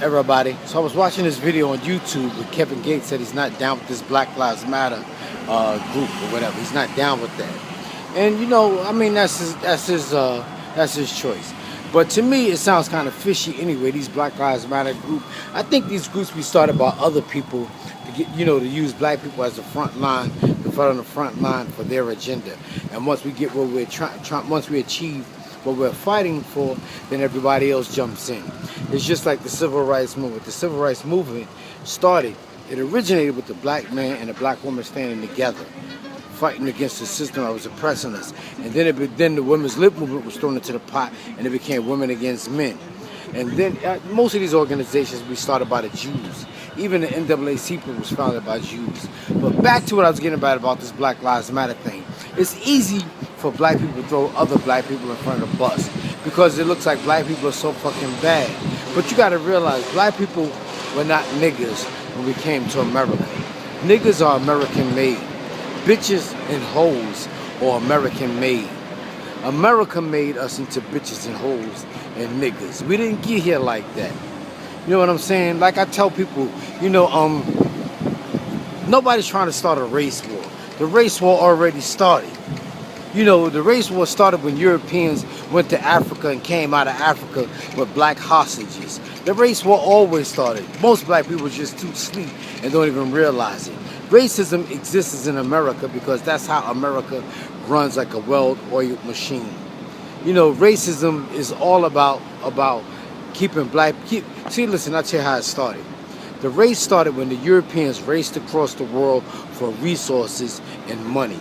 Everybody. So I was watching this video on YouTube where Kevin Gates said he's not down with this Black Lives Matter group or whatever. He's not down with that. And you know, I mean that's his choice. But to me, it sounds kind of fishy anyway. These Black Lives Matter group. I think these groups be started by other people to get, you know, to use black people as the front line, to fight on the front line for their agenda. And once we get what we're once we achieve what we're fighting for, then everybody else jumps in. It's just like the civil rights movement. The civil rights movement started, it originated with the black man and the black woman standing together, fighting against the system that was oppressing us. And then the women's lib movement was thrown into the pot, and it became women against men. And then most of these organizations were started by the Jews. Even the NAACP was founded by Jews. But back to what I was getting about this Black Lives Matter thing. It's easy for black people to throw other black people in front of the bus because it looks like black people are so fucking bad. But you gotta realize black people were not niggas when we came to America. Niggas are American made. Bitches and hoes are American made. America made us into bitches and hoes and niggas. We didn't get here like that. You know what I'm saying? Like I tell people, you know, nobody's trying to start a race war. The race war already started. You know, the race war started when Europeans went to Africa and came out of Africa with black hostages. The race war always started. Most black people just too sleep and don't even realize it. Racism exists in America because that's how America runs, like a well-oiled machine. You know, racism is all about keeping black... See, listen, I'll tell you how it started. The race started when the Europeans raced across the world for resources and money,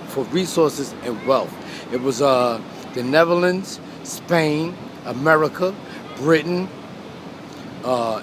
for resources and wealth. It was the Netherlands, Spain, America, Britain,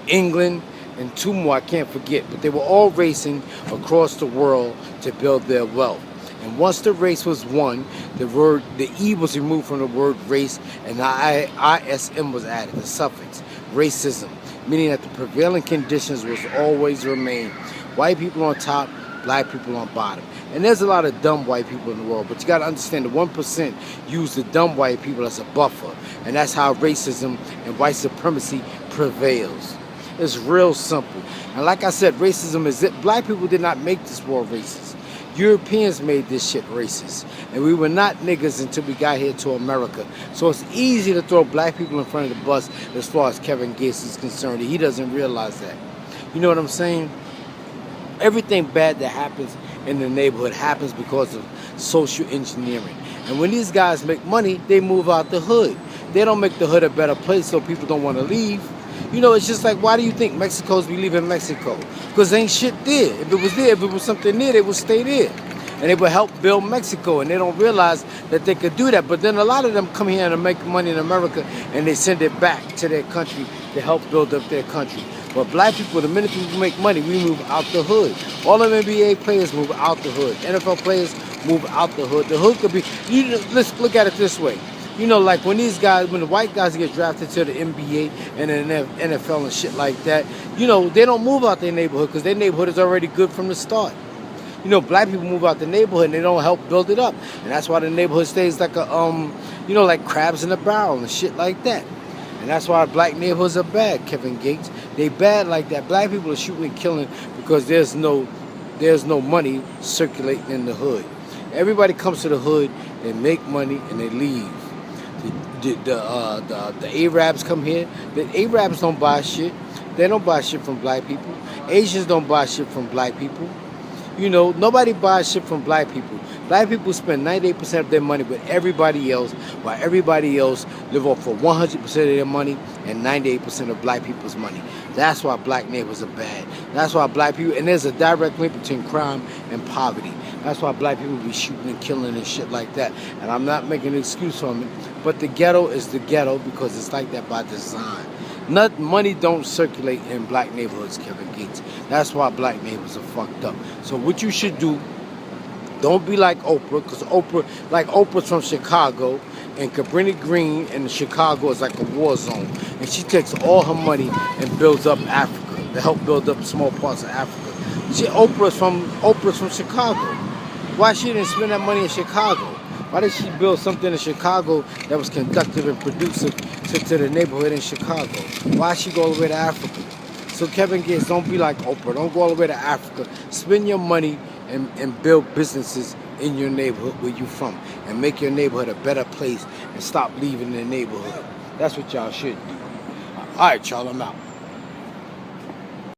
England, and two more I can't forget. But they were all racing across the world to build their wealth. And once the race was won, the E was removed from the word race, and the ISM was added, the suffix, racism, meaning that the prevailing conditions was always remain white people on top, black people on bottom. And there's a lot of dumb white people in the world, but you got to understand the 1% use the dumb white people as a buffer, and that's how racism and white supremacy prevails. It's real simple. And like I said, racism is it. Black people did not make this war racist. Europeans made this shit racist. And we were not niggas until we got here to America. So it's easy to throw black people in front of the bus as far as Kevin Gates is concerned. He doesn't realize that. You know what I'm saying? Everything bad that happens in the neighborhood happens because of social engineering. And when these guys make money, they move out the hood. They don't make the hood a better place so people don't want to leave. You know, it's just like, why do you think Mexico's be leaving Mexico? Because ain't shit there. If it was there, if it was something there, they would stay there. And they would help build Mexico, and they don't realize that they could do that. But then a lot of them come here and make money in America, and they send it back to their country to help build up their country. But black people, the minute we make money, we move out the hood. All of NBA players move out the hood. NFL players move out the hood. The hood could be, let's look at it this way. You know, like when the white guys get drafted to the NBA and the NFL and shit like that, you know, they don't move out their neighborhood because their neighborhood is already good from the start. You know, black people move out the neighborhood and they don't help build it up. And that's why the neighborhood stays like a, you know, like crabs in a barrel and shit like that. And that's why black neighborhoods are bad, Kevin Gates. They bad like that. Black people are shooting and killing because there's no money circulating in the hood. Everybody comes to the hood, they make money, and they leave. The Arabs come here. The Arabs don't buy shit. They don't buy shit from black people. Asians don't buy shit from black people. You know, nobody buys shit from black people. Black people spend 98% of their money with everybody else, while everybody else live off for 100% of their money and 98% of black people's money. That's why black neighbors are bad. That's why black people, and there's a direct link between crime and poverty. That's why black people be shooting and killing and shit like that. And I'm not making an excuse from it, but the ghetto is the ghetto because it's like that by design. Money don't circulate in black neighborhoods, Kevin Gates. That's why black neighbors are fucked up. So what you should do, don't be like Oprah, because Oprah's from Chicago, and Cabrini Green in Chicago is like a war zone. And she takes all her money and builds up Africa, to help build up small parts of Africa. Oprah's from Chicago. Why she didn't spend that money in Chicago? Why did she build something in Chicago that was conductive and conducive to the neighborhood in Chicago? Why she go all the way to Africa? So Kevin Gates, don't be like Oprah. Don't go all the way to Africa. Spend your money and build businesses in your neighborhood where you from. And make your neighborhood a better place and stop leaving the neighborhood. That's what y'all should do. All right, y'all, I'm out.